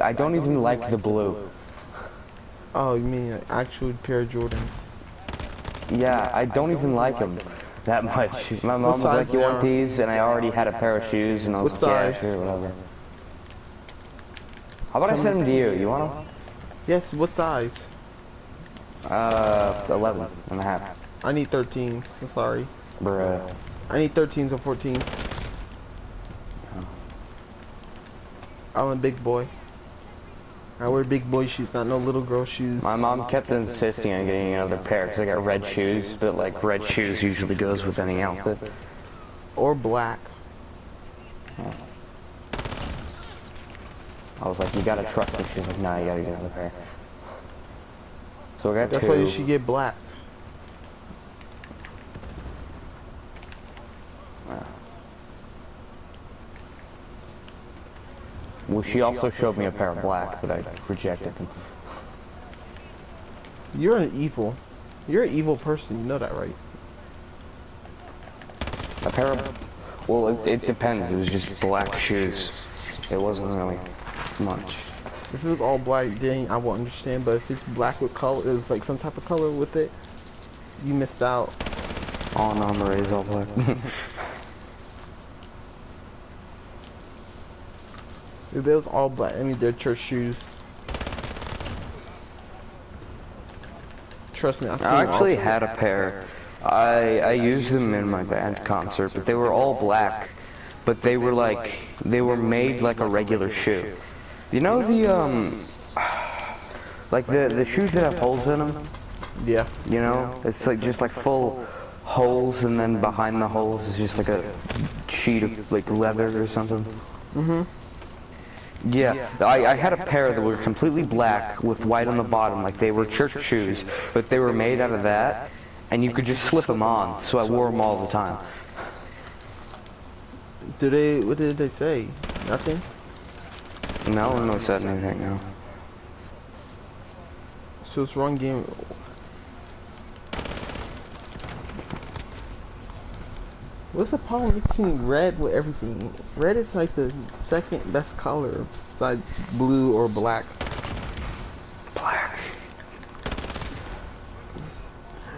I don't even like the blue. Oh, you mean an actual pair of Jordans? Yeah, I don't even like them that much. My mom was like, "You want these?" And I already had a pair of shoes, and I was like, "Yeah, sure, whatever." How about I send them to you? You want them? Yes. What size? 11 and a half. I need 13s. Sorry. Bruh. I need 13s or 14s. I'm a big boy. I wear big boy shoes, not no little girl shoes. My mom kept insisting on getting another pair because I got red shoes, but like red shoes usually goes with any outfit. Or black. Oh. I was like, you gotta trust me. She's like, nah, you gotta get another pair. So I got That's two. why you should get black. Well, she also showed me a pair of black, but I rejected them. You're an evil person, you know that, right? A pair of... Well, it depends. It was just black shoes. It wasn't really much. If it was all black, then I will understand, but if it's black with color, it was like some type of color with it, you missed out. Oh no, Marie's all black. If it was all black, I mean, they're church shoes. Trust me, I actually had a pair. I used them in my band concert, but they were all black. But they were made like a regular shoe. You know the like the shoes that have holes in them? Yeah. You know, it's like just like full holes, and then behind the holes is just like a sheet of like leather or something. Mhm. Yeah, I had a pair that were completely black with white on the bottom, like they were church shoes, but they were made out of that, and you could just slip them on, so I wore them all the time. What did they say? Nothing? No one really said anything, no. So it's wrong game. What's the problem mixing red with everything? Red is like the second best color besides blue or black. Black.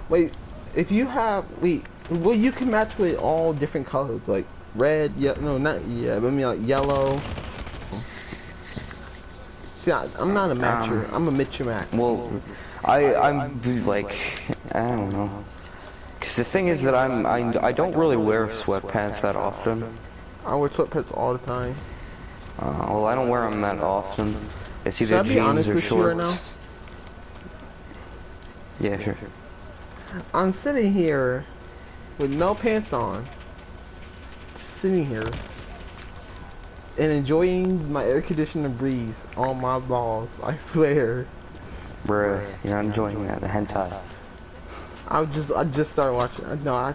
Wait, if you have well, you can match with all different colors, like red, yeah, no, not yeah, but I mean like yellow. See, I'm not a matcher. I'm a Mitchamax. Well, I'm like, I don't know. Cause the thing is that I don't really wear sweatpants that often. I wear sweatpants all the time. Well, I don't wear them that often. It's either Should I be honest jeans or with shorts. you right now? Yeah, sure. I'm sitting here with no pants on, sitting here and enjoying my air conditioner breeze on my balls. I swear. Bruh, you're not enjoying that, the hentai. I just started watching. No,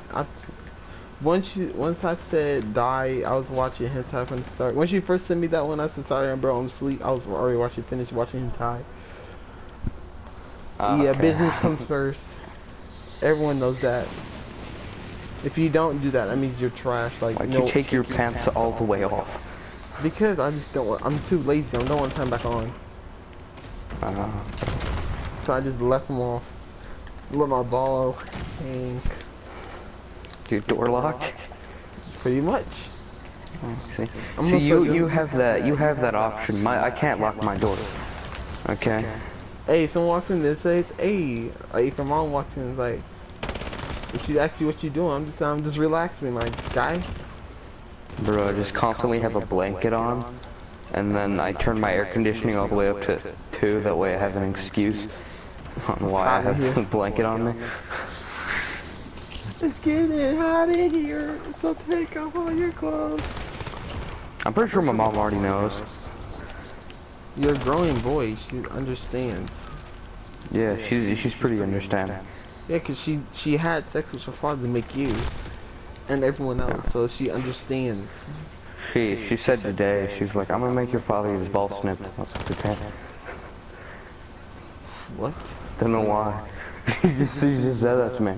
once I said die, I was watching hentai from the start. Once you first sent me that one, I said sorry, bro, I'm asleep. I was already finished watching hentai. Yeah, Okay. business comes first. Everyone knows that. If you don't do that, that means you're trash. Like, Why'd you take your pants all the way off? Because I just don't want. I'm too lazy. I don't want to turn back on. So I just left them off. Let my ball hang. Your door locked? Pretty much. Oh, see, you have that option. I can't lock my door. Okay. Hey, someone walks in and says, "Hey," like if your mom walks in and is like, if she asks you what you doing, I'm just relaxing, my guy. Bro, I just constantly have a blanket on, and then I turn my air conditioning all the way up to 2. That way I have an excuse on why I have a blanket on me. It's getting hot in here, so take off all your clothes. I'm pretty sure my mom already knows. You're a growing boy. She understands. Yeah, she's pretty understanding. Yeah, cause she had sex with your father to make you, and everyone else, so she understands. She said today, she's like, I'm gonna make your father get his balls snipped. I was like, okay. What? Don't know why. she just said that to me.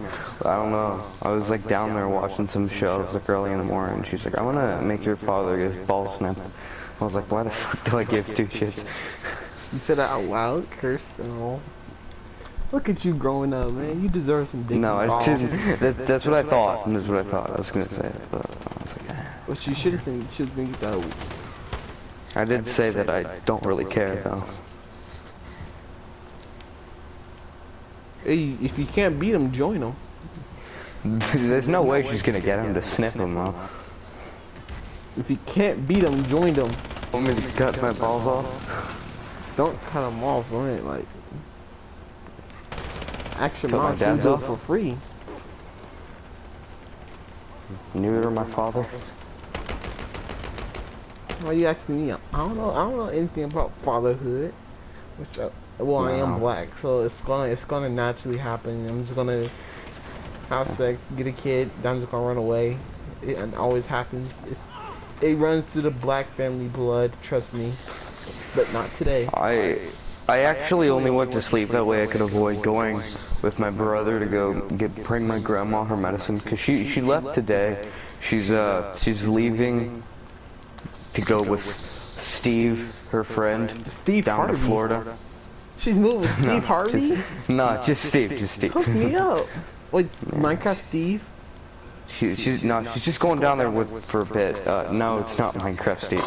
I don't know. I was like down there watching some shows like early in the morning. She's like, I'm gonna make your father get his balls snipped. I was like, why the fuck do I give two shits? You said that out loud, cursed and all. Look at you growing up, man. You deserve some dick. No, I balls. didn't. That's what I thought. That's what I thought. I was gonna say it, but I was like, What you should have think, you should think that. I did say that I don't really care though. Hey, if you can't beat them, join them. There's no way she's gonna get him to sniff him though. If you can't beat them, join them. Want me to cut my balls off? Don't cut them off, right? Like, action Cut my mom, dad's do it off? for free. Neuter my father? Why you asking me? I don't know anything about fatherhood. Which, well, I am Wow. black, so it's gonna naturally happen. I'm just gonna have sex, get a kid, then I'm just gonna run away. It always happens. It runs through the black family blood. Trust me. But not today. I actually only went to sleep that way I could avoid going with my brother to go bring my grandma her medicine because she left today. She's leaving to go with Steve, her friend, Steve down Harvey. to Florida. She's moving with Steve Harvey? No, just Steve, just Steve. Hook me up. Wait, Minecraft Steve? She's just going down there for a bit. No, it's not Minecraft Steve.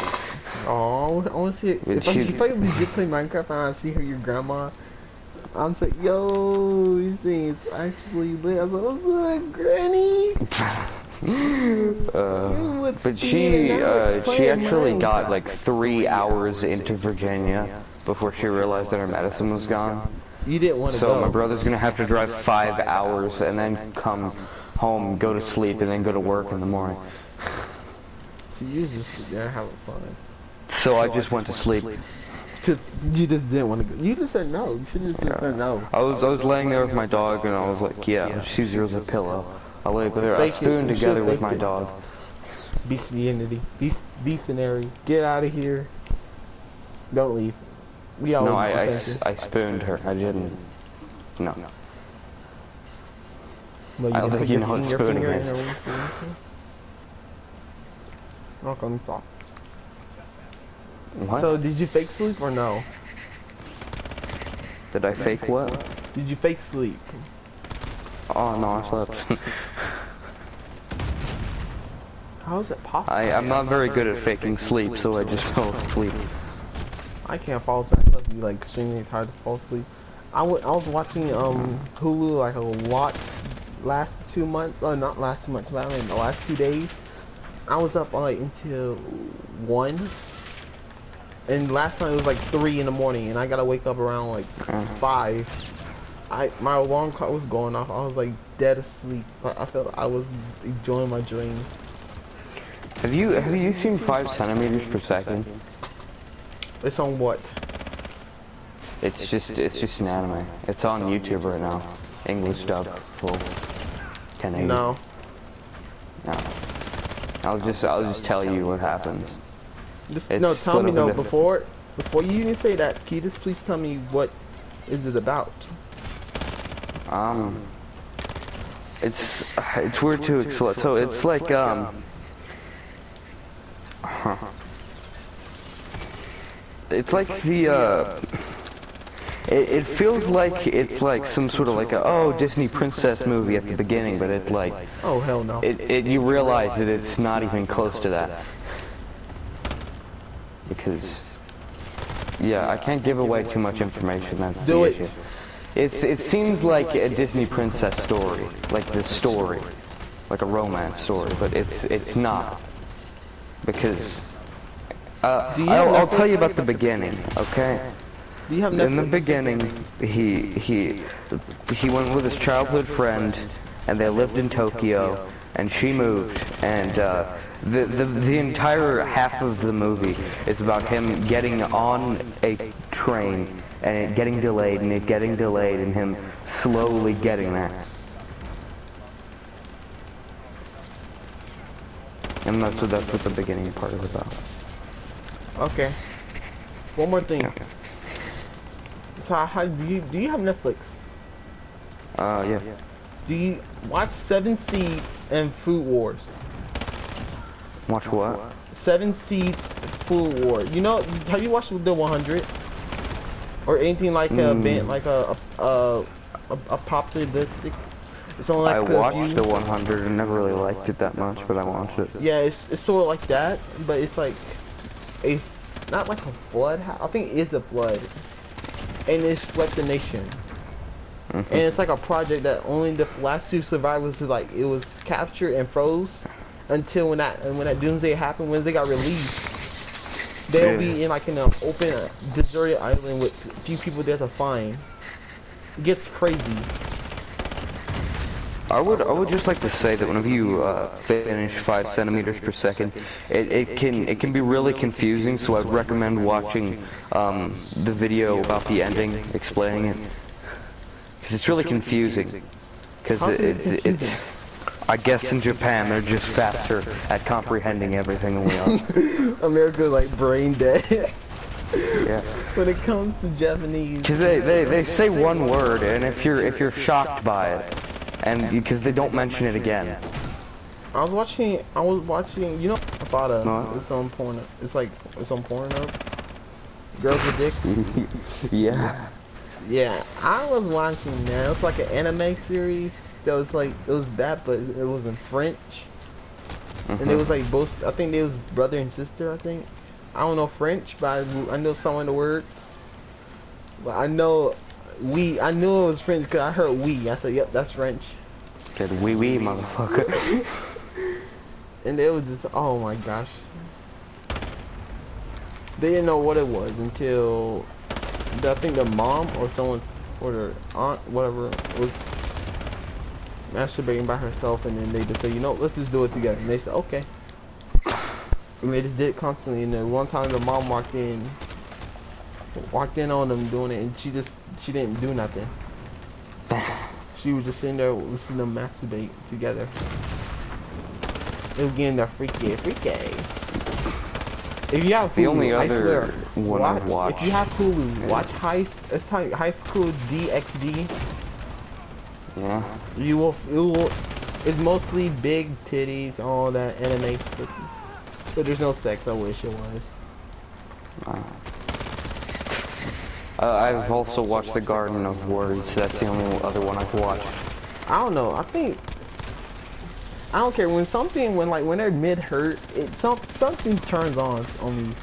Oh, I want to see it. If I legit play Minecraft and I see her, your grandma, I'm like, yo, you see, it's actually lit. I was like, what's up, Granny? But she actually got like 3 hours into Virginia before she realized that her medicine was gone. You didn't want to So go. my brother's gonna have to drive 5 hours and then come home, go to sleep, and then go to work in the morning. So you just sit there having fun. So I just went to sleep. You just didn't want to go. You just said no. You should have just said no. I was laying there with my dog and I was like, yeah, let's use yours as a pillow. I'll lay with her. I Fake it. spooned You together should with fake my it. dog. Bestiality. Beastionary. Get out of here. Don't leave. We all No, I spooned her. I didn't. No. Well, I don't think you know what spooning is. Knock on this off. What? So, did you fake sleep or no? Did I fake what? Did you fake sleep? Oh no, I slept. How is it possible? I'm not very good at faking sleep, so I just fell asleep. I can't fall asleep. I must be like extremely tired to fall asleep. I was watching Hulu like a lot last 2 months. Not last 2 months, but I mean the last 2 days. I was up like until 1. And last night it was like 3 in the morning, and I gotta wake up around like 5. My alarm clock was going off. I was like dead asleep. I felt I was enjoying my dream. Have you seen 5 centimeters per second? It's on what? It's just an anime. It's on YouTube right now. English dub full 1080. No. No. I'll just tell you what happens. Just It's no. Tell split me up though into- before you even say that. Can you just please tell me what is it about? It's weird to explain. So it's like it's like the it feels like it's like some sort of like a Disney princess movie at the beginning, but it's like Oh hell no. you realize that it's not even close to that. Because yeah, I can't give away too much information, that's Do the it. issue. It seems like a Disney princess story, like this story, like a romance story, but it's not. Because I'll tell you about the beginning, okay? Do you have In the Netflix? beginning, he went with his childhood friend, and they lived in Tokyo, and she moved, and the entire half of the movie is about him getting on a train, and it getting delayed, and it getting delayed, and him slowly getting there. And that's what the beginning part is about. Okay. One more thing. Okay. So how do you have Netflix? Yeah. Do you watch 7 Seeds and Food Wars? Watch what? 7 Seeds Food War. You know, have you watched the 100 or anything like a band, like a populistic? Something like I watched the View? 100 and never really liked it that much, but I watched it. Yeah, it's sort of like that, but it's like a not like a flood. I think it is a flood, and it swept the nation. And it's like a project that only the last 2 survivors, like it was captured and froze until when that doomsday happened, when they got released. They'll be in like in an open, deserted island with a few people there to find. It gets crazy. I would just like to say that whenever you finish 5 centimeters per second, it can be really confusing. So I'd recommend watching the video about the ending, explaining it, because it's really confusing. Because it's I guess in Japan they're just faster at comprehending everything than we are. America like brain dead. Yeah. When it comes to Japanese, Because they say one word, and if you're shocked by it, and because they don't mention it again. I was watching, you know, I thought No. it's on porn. It's on Pornhub. Girls with dicks. Yeah. Yeah, I was watching that. It's like an anime series that was like, it was that, but it was in French. And it was like both, I think they was brother and sister, I think. I don't know French, but I know some of the words. But I know I knew it was French because I heard we. I said, yep, that's French. Said wee wee, motherfucker. And it was just, oh my gosh. They didn't know what it was until I think the mom or someone or their aunt, whatever, was masturbating by herself, and then they just said, you know, let's just do it together. And they said, okay. And they just did it constantly. And then one time the mom walked in on them doing it, and she didn't do nothing. She was just sitting there listening to them masturbate together. It was getting the freaky. If you have Hulu, The only I swear, other one I've watched. if you have Hulu, watch High School DxD. Yeah. It will. It's mostly big titties, all that anime stuff. But there's no sex. I wish it was. I've also watched The Garden of Words. That's the only other one I've watched. I don't know. I don't care when they're mid hurt, something turns on me.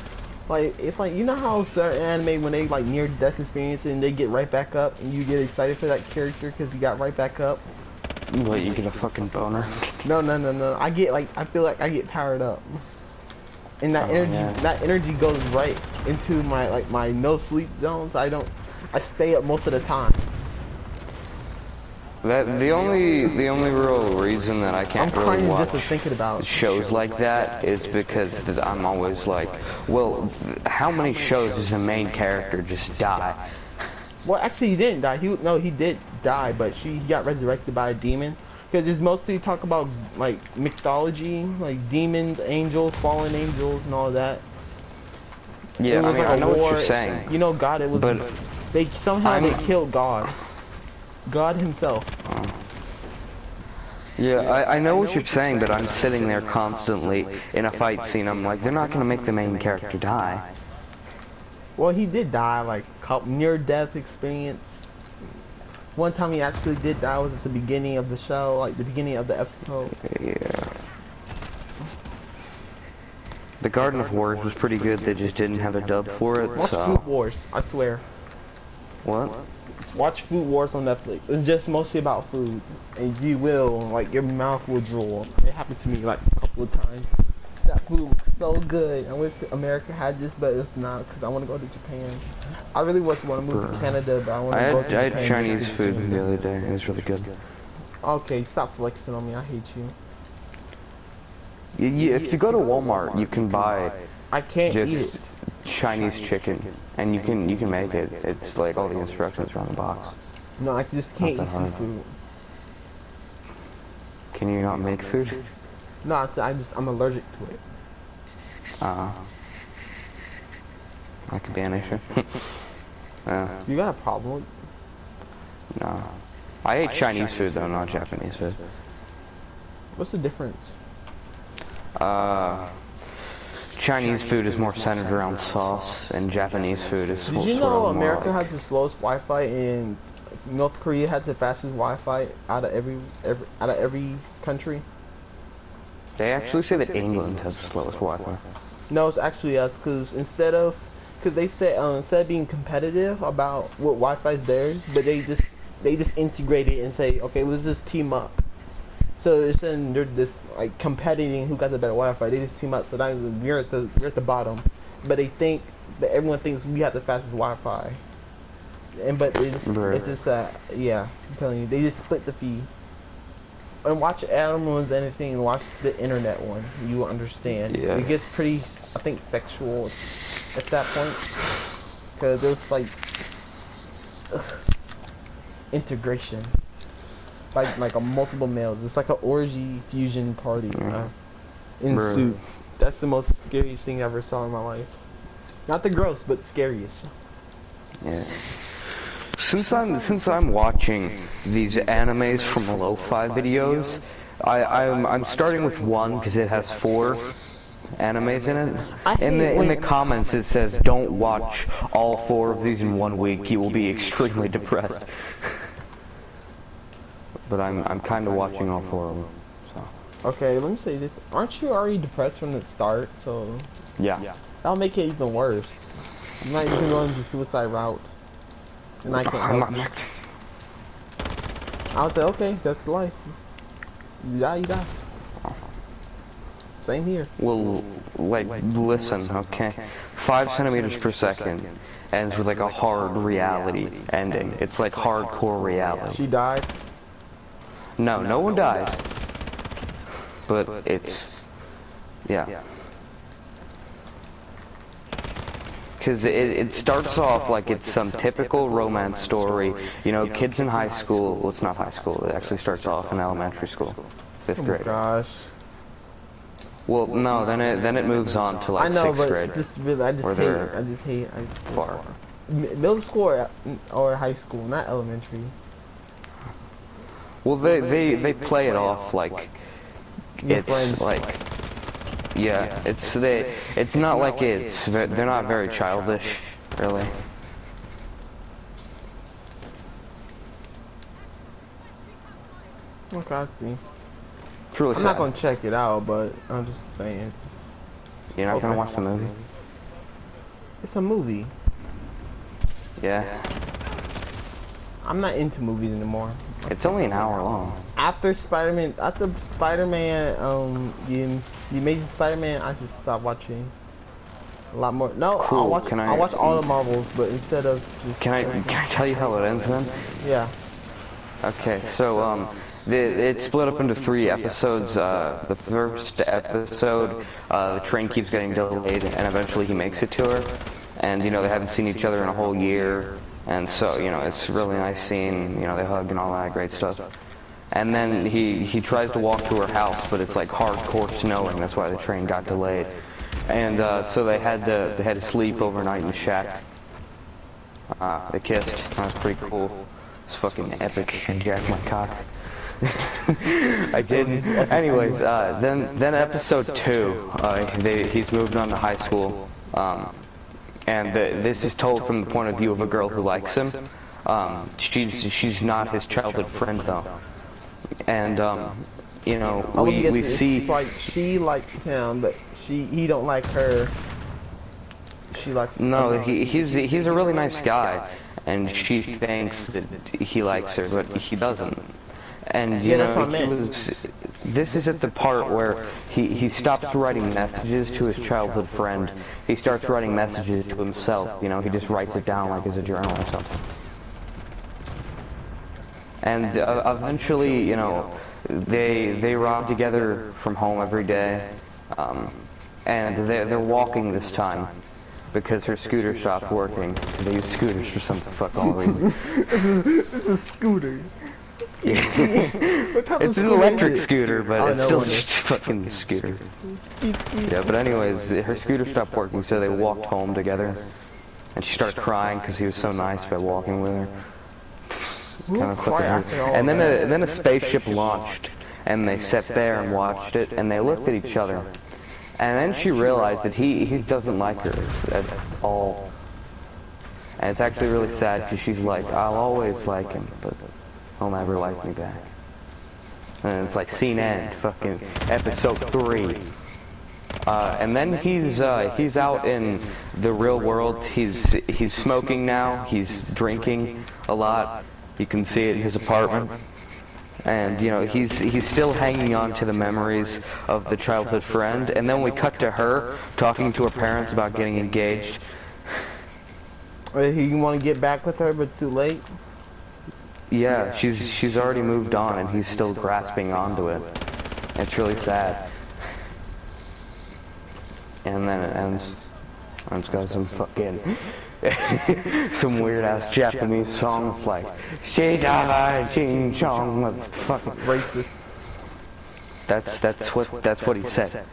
Like it's like, you know how certain anime when they like near death experience and they get right back up and you get excited for that character because he got right back up. What, you get a fucking boner? No. I feel like I get powered up. And that energy goes right into my no sleep zones. I stay up most of the time. The only real reason that I can't I'm really crying watch just thinking about shows like that is because I'm always like, well, how many shows does the main character just die? Well, actually, he didn't die. He did die, but he got resurrected by a demon. Because it's mostly talk about like mythology, like demons, angels, fallen angels, and all that. Yeah, I mean, I know what you're saying. You know, God. It was. But they killed God. God himself. Yeah, I know what you're saying, but I'm sitting there constantly in a fight scene. I'm like, they're not gonna make the main character die. Well, he did die, like near-death experience. One time he actually did die was at the beginning of the show, like the beginning of the episode. Yeah. The Garden of Words was pretty good. They just didn't have a dub for it. Watch Food Wars, I swear. What? Watch Food Wars on Netflix. It's just mostly about food, and you will, like, your mouth will drool. It happened to me like a couple of times. That food looks so good. I wish America had this, but it's not, because I want to go to Japan. I really want to move to Canada, but I want to go to Japan. I had Chinese food the other day. It was really good. Okay, stop flexing on me. I hate you. If you go to Walmart, you can buy I can't eat just it. Chinese chicken, and you can make it. It's like all the instructions are on the box. No, I just can't Not eat that hard. seafood. Can you not make food? No, I'm allergic to it. That could be an issue. You got a problem? No. I ate Chinese food though, not Japanese food. What's the difference? Chinese food is more centered around sauce, and Japanese food is Did you sort know of more America like- has the slowest Wi-Fi and North Korea had the fastest Wi-Fi out of every country? They actually say that England has the slowest Wi-Fi. No, it's actually us because because they said instead of being competitive about what Wi-Fi is theirs, but they just integrate it and say, okay, let's just team up. So instead they're just like competing who got the better Wi-Fi. They just team up. So now we're at the bottom, but everyone thinks we have the fastest Wi-Fi. But it's just yeah, I'm telling you, they just split the fee. And watch Adam Ruins Anything and watch the internet one. You will understand. Yeah. It gets pretty, I think, sexual at that point. Because there's like integration. Like a multiple males. It's like an orgy fusion party in Bruh. suits. That's the most scariest thing I ever saw in my life. Not the gross, but scariest. Yeah. Since I'm watching these animes from lo-fi videos, I'm starting with one because it has 4 animes in it. In the comments it says don't watch all 4 of these in one week. You will be extremely depressed. But I'm kind of watching all 4 of them. So. Okay, let me say this. Aren't you already depressed from the start? So Yeah. that'll make it even worse. You might just go into the suicide route. And I can't help you. I would say, okay, that's life. You die, you die. Same here. Well, like, listen, okay? 5 centimeters per second ends with like a hard reality ending. It's like hardcore reality. She died. No, no one dies. But it's, yeah. Because it starts off like it's some typical romance story. You know, kids in high school, well, it's not high school, it actually starts off in elementary school, 5th Oh my grade. gosh. Well, no, then it moves on to like I know, 6th but grade. just really, I just hate high school. Far. Middle school or high school, not elementary. Well, they play it off like Your it's friends. like, yeah, it's not like they're not very childish, really. Okay, I see. It's really I'm sad. not gonna check it out, but I'm just saying. You're not gonna Okay. watch the movie? It's a movie. Yeah. I'm not into movies anymore. It's only an hour long. After Spider-Man, the Amazing Spider-Man, I just stopped watching a lot more. No, Cool. I watch all the Marvels, but instead of just. Can I tell you how it ends then? Yeah. Okay, so it's split up into 3 episodes. The first episode, the train keeps getting delayed, and eventually he makes it to her. And you know they haven't seen each other in a whole year, and so you know it's a really nice scene. You know they hug and all that great stuff. And then he tries to walk to her house, but it's like hardcore snowing. That's why the train got delayed. And so they had to sleep overnight in the shack. They kissed. That was pretty cool. It's fucking epic. And jack my cock. I didn't. Anyways, then episode 2, he's moved on to high school, and this is told from the point of view of a girl who likes him. She's not his childhood friend though, and you know we see like she likes him, but he don't like her. She likes. no, he's a really nice guy, and she thinks that he likes her, but he doesn't. And you that's know, what I meant. this is at the part where he stops writing messages to his childhood friend. He starts writing messages to himself. You know, he just writes it down like as a journal or something. And eventually, you know, they rob together from home every day, and they're walking this time because her scooter stopped working. They use scooters for some fucking reason. It's a scooter. It's an electric scooter, but it's still wonder. just a fucking scooter. Skeet, skeet. Yeah, but anyways, her scooter stopped working, so they walked home together. And she started crying because he was so nice by walking with her. Kind of Cry after all and that. then a spaceship launched, and they sat there and watched it, and they looked at each other. And then she realized that he doesn't like her at all. And it's actually really sad because she's like, I'll always like him, but he'll never like me back. And it's like scene end, fucking episode 3. And then he's out in the real world. He's smoking now. He's drinking a lot. You can see it in his apartment. And you know he's still hanging on to the memories of the childhood friend. And then we cut to her talking to her parents about getting engaged. He want to get back with her, but too late. Yeah, she's already moved on, and he's still grasping onto it. It's really sad. And then it ends. And it's got some fucking some weird ass Japanese songs like "Shijai Ching Chong." Fucking Racist. That's what he said.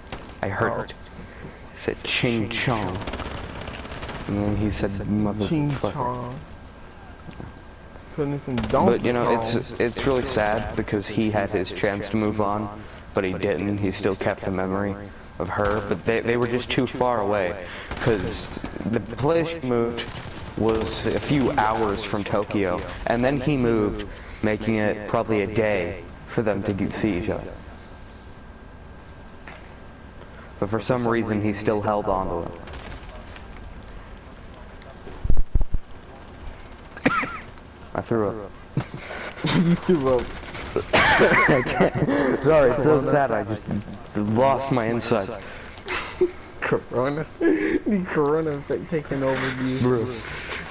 I heard it. He said "Ching Chong," and then he said Ching "motherfucker." Chong. Putting in some donkey. But you know, songs. it's really sad because he had his chance to move on, but he didn't. He still kept the memory of her, but they were just too far away, because the place she moved was a few hours from Tokyo, and then he moved, making it probably a day for them to see each other. But for some reason, he still held on to her. I threw up. You threw up. Sorry, it's so sad. I just lost my insides. Corona. The corona effect taking over you. Bro,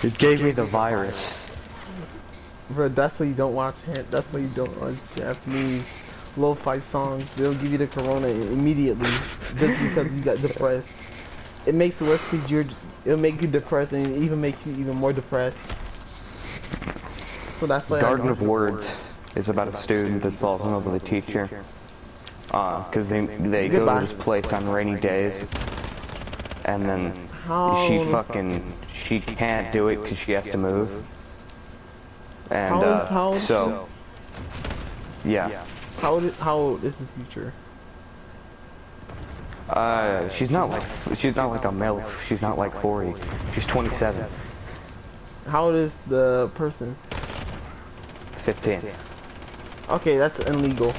it gave me the virus. Bro, that's why you don't watch that's why you don't watch Japanese lo-fi songs. They'll give you the corona immediately just because you got depressed. It makes it worse because it'll make you depressed and even make you even more depressed. So that's why Garden of Words is about a student that falls in love with a teacher. Because they go to this place on rainy days, and then she can't do it because she has to move. And how old is so yeah. How old is the teacher? She's not like a MILF. She's not like 40. She's 27. How old is the person? 15. Okay, that's illegal.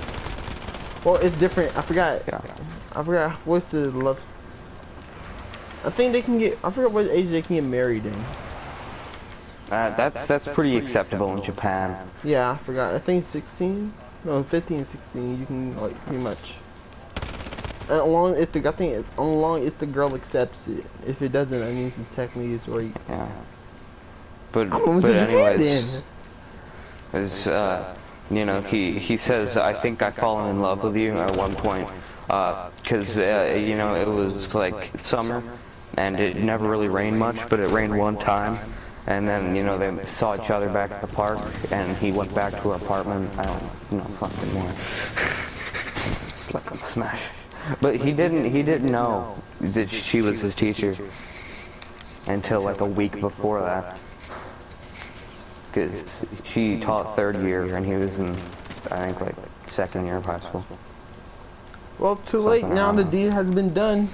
Well, it's different. I forgot. Yeah. I forgot what's the love. I think they can get. I forgot what age they can get married in. That's pretty acceptable in Japan. Yeah, I forgot. I think 16. No, 15 and 16. You can like pretty much. As long as the girl accepts it. If it doesn't, that means it technically is rape. Yeah. But anyways, you know, he says, I think I've fallen in love with you at one point, because you know, it was like summer and it never really rained much, but it rained one time, and then you know they saw each other back at the park, and he went back to her apartment. I don't know fucking more. It's like a smash. But he didn't know that she was his teacher until like a week before that. Because she taught 3rd year and he was in, I think, like 2nd year of high school. well, too late now. The deed has been done.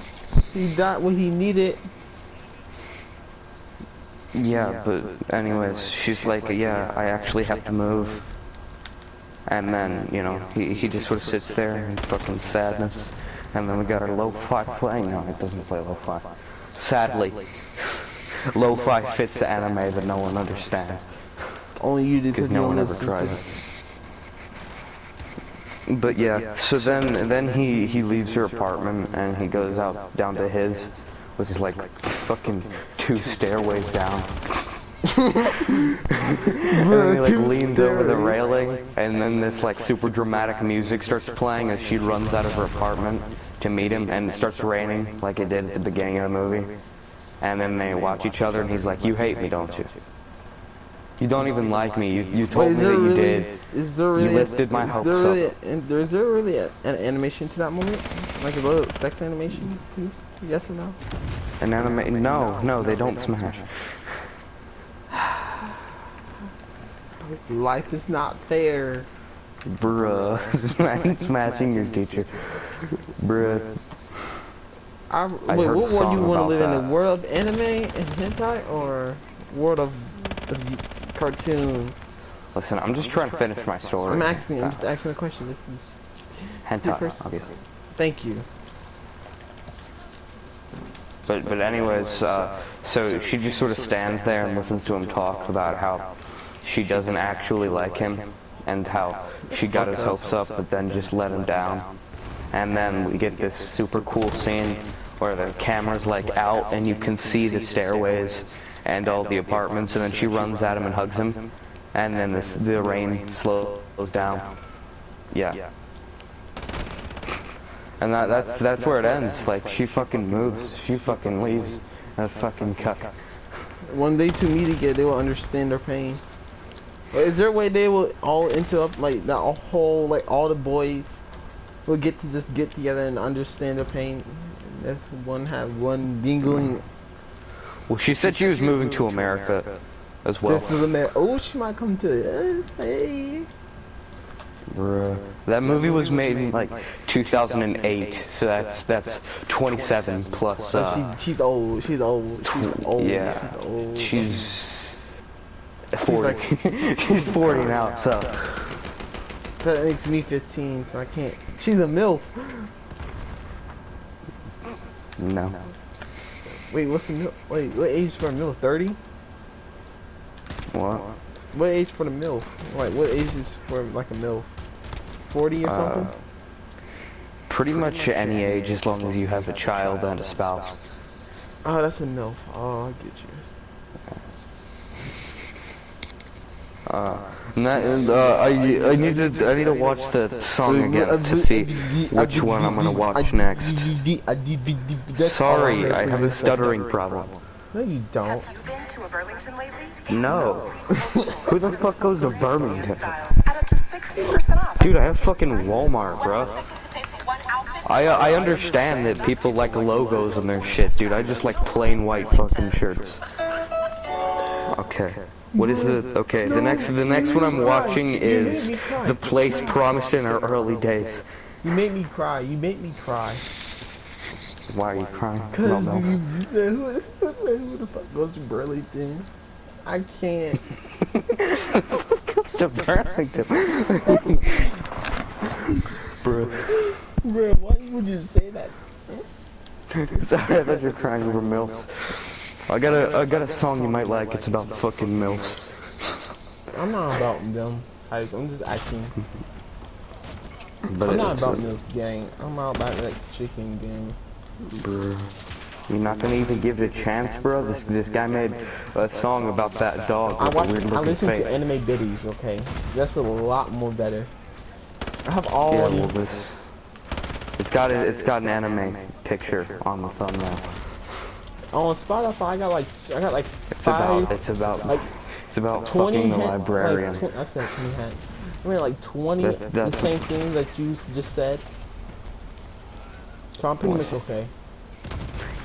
He got what he needed. Yeah, but anyways, she's like, yeah, I actually have to move. And then, you know, he just sort of sits there in fucking sadness. And then we got our lo-fi playing. No, it doesn't play lo-fi. Sadly. Lo-fi fits the anime that no one understands. Only you did Because no one ever tries it. But yeah, so then he leaves her apartment and he goes out down to his, which is like fucking 2 stairways down. And then he like leans over the railing, and then this like super dramatic music starts playing as she runs out of her apartment to meet him, and it starts raining like it did at the beginning of the movie. And then they watch each other, and he's like, "You hate me, don't you? You don't even like me. You told me that you did. You lifted my hopes up." Is there really an animation to that moment? Like a little sex animation, please? Yes or no? An anime? No, they don't smash. Life is not fair. Bruh. Smashing your teacher. Bruh. Wait, heard a what world song you want to about live in? The that. world of anime and hentai, or world of cartoon? Listen, I'm just trying to finish my story. I'm just asking a question. This is your Hentai, first. obviously. Thank you. But anyways, so she just sort of stands there and listens to him talk about how she doesn't actually like him and how she got his hopes up but then just let him down. And then we get this super cool scene where the camera's like out and you can see the stairways and all the apartments, and then she runs at him and hugs him, and then the rain slows down. Yeah. And that's where it ends. Like, she fucking moves, she fucking leaves, that fucking cuck. One day to meet again, they will understand their pain. Is there a way they will all interrupt, like that whole, like all the boys will get to just get together and understand their pain? If one had one mingling. Well, she said she was moving to America as well. This is America. Oh, she might come to us. Hey. Bruh. That movie was made in like 2008, so that's 27 plus. She's old. She's old. She's old. Yeah. She's old. She's 40. She's 40 now, so. That makes me 15, so I can't. She's a MILF. No. Wait, what's the MILF? Wait, what age for a MILF? 30? What? What age for the MILF? Like, what age is for like a MILF? 40 or something? Pretty much any age as long as you have a child and a spouse. Oh, that's a MILF. Oh, I get you. I need to watch the song again to see which one I'm gonna watch next. Sorry, I have a stuttering problem. No, you don't. Have you been to a Burlington lately? No. Who the fuck goes to Birmingham? At up to 60% off. Dude, I have fucking Walmart, bro. I understand that people like logos on their shit, dude. I just like plain white fucking shirts. Okay. What is okay, the next one I'm watching is The Place Promised in Our Early Days. You make me cry. You make me cry. Why are you crying? Cause No, no. you said, who the fuck goes to Burlington? I can't. To Burlington. Bro. Bro, why would you say that? Sorry, I thought you were crying over MILFs. I got a song you might like. It's about fucking MILFs. I'm not about them. I'm just acting. But I'm not about MILF gang. I'm not about that chicken gang. Bro. You're not gonna even give it a chance, bro? This guy made a song about that dog with a weird I looking listen face. to anime biddies, okay? That's a lot more better. I have all Yeah, the... well, it's got an anime picture on the thumbnail. On Spotify, I got like It's about like it's about 20 fucking the hats, librarian. like I said 20 hats. I mean like 20 That's the same thing that you just said. So I'm pretty much okay.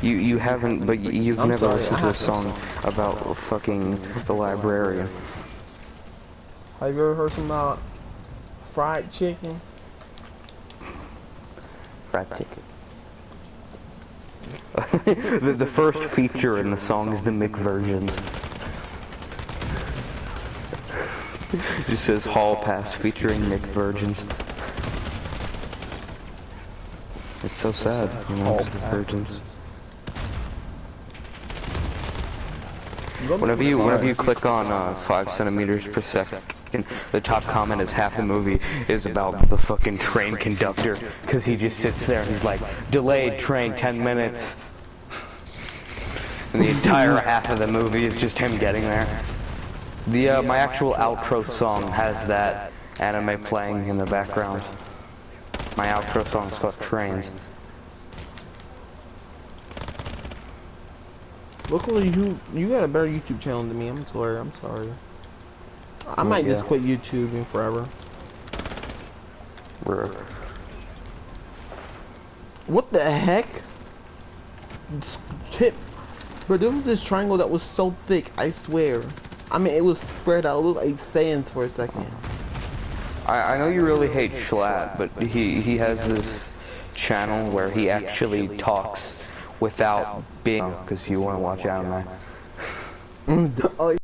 You haven't, but you've I'm never sorry, listened I to a have song about fucking the librarian. Have you ever heard some about fried chicken? Fried chicken. the first feature in the song is the McVirgins. It just says Hall Pass featuring McVirgins. It's so sad, you know, just the virgins. Whenever you click on 5 centimeters per second, the top comment is half the movie is about the fucking train conductor, because he just sits there and he's like, delayed train 10 minutes. And the entire half of the movie is just him getting there. My actual outro song has that anime playing in the background. My outro song is called Trains. Luckily, you got a better YouTube channel than me. I'm sorry. I might just quit YouTubing forever. What the heck? Chip. Bro, there was this triangle that was so thick, I swear. I mean, it was spread out. It looked like sands for a second. I know you really hate Schlatt, but he has this channel where he actually talks without being, because you want to watch anime. Oh,